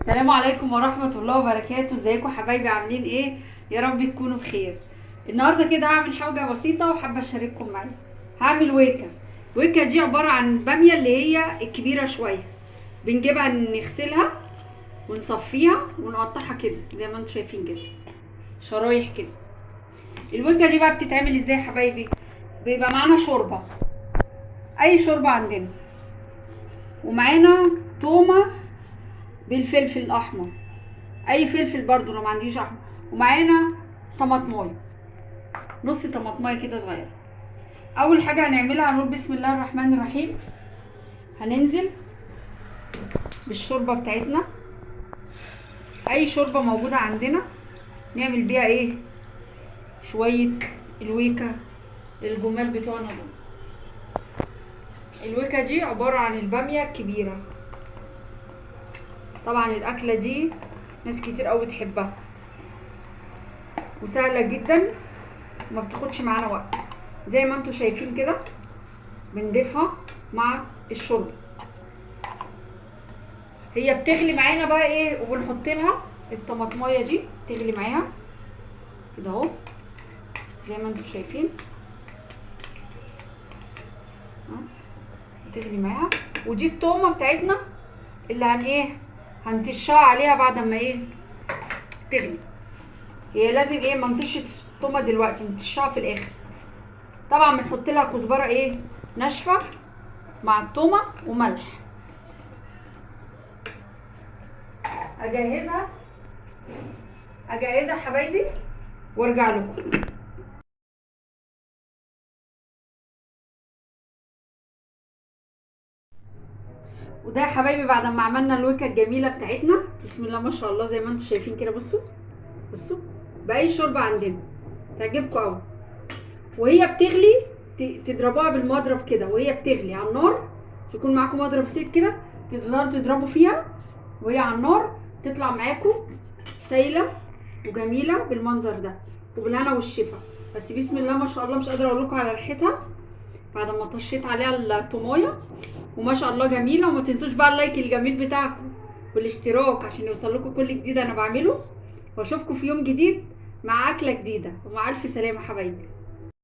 السلام عليكم ورحمة الله وبركاته. ازيكم حبايبي؟ عاملين ايه؟ يا رب تكونوا بخير. النهارده كده هعمل حاجة بسيطة وحابة اشارككم معايا. هعمل ويكا. ويكا دي عبارة عن بامية اللي هي الكبيرة شوية. بنجيبها نغسلها ونصفيها ونقطعها كده زي ما انتم شايفين كده، شرايح كده. الويكا دي بقى بتتعمل ازاي يا حبايبي؟ بيبقى معانا شوربة، اي شوربة عندنا، ومعانا تومة بالفلفل الاحمر، اي فلفل برضو لو ما عنديش احمر، ومعانا طماطمايه، نص طماطمايه كده صغيره. اول حاجه هنعملها هنقول بسم الله الرحمن الرحيم. هننزل بالشوربه بتاعتنا، اي شوربه موجوده عندنا نعمل بيها ايه؟ شويه الويكا الجمال بتوعنا دول. الويكا دي عباره عن الباميه الكبيره. طبعا الاكله دي ناس كتير قوي بتحبها وسهله جدا وما بتاخدش معانا وقت. زي ما انتم شايفين كده بنضيفها مع الشوربه، هي بتغلي معانا بقى ايه، وبنحط لها الطماطمايه دي تغلي معاها كده اهو زي ما انتم شايفين. بتغلي معاها، ودي التومه بتاعتنا اللي هنطشها عليها بعد ما تغلي. هي لازم ما نطش التومه دلوقتي، نطشها في الاخر. طبعا بنحط لها كزبره ناشفه مع التومه وملح. اجهزها حبايبي وارجع لكم. وده يا حبايبي بعد ما عملنا الويكه الجميله بتاعتنا، بسم الله ما شاء الله، زي ما انتم شايفين كده. بصوا باي شوربه عندنا تعجبكم قوي. وهي بتغلي تضربوها بالمضرب كده وهي بتغلي على النار. يكون معاكم مضرب سيب كده تقدروا تضربوا فيها وهي على النار، تطلع معاكم سايله وجميله بالمنظر ده وبالهنا والشفا. بس بسم الله ما شاء الله مش قادره اقول لكم على ريحتها بعد ما طشيت عليها الطمايه. وما شاء الله جميله. وما تنسوش بقى اللايك الجميل بتاعكم والاشتراك عشان يوصل لكم كل جديد انا بعمله. واشوفكم في يوم جديد مع اكله جديده، ومع الف سلامه حبايبي.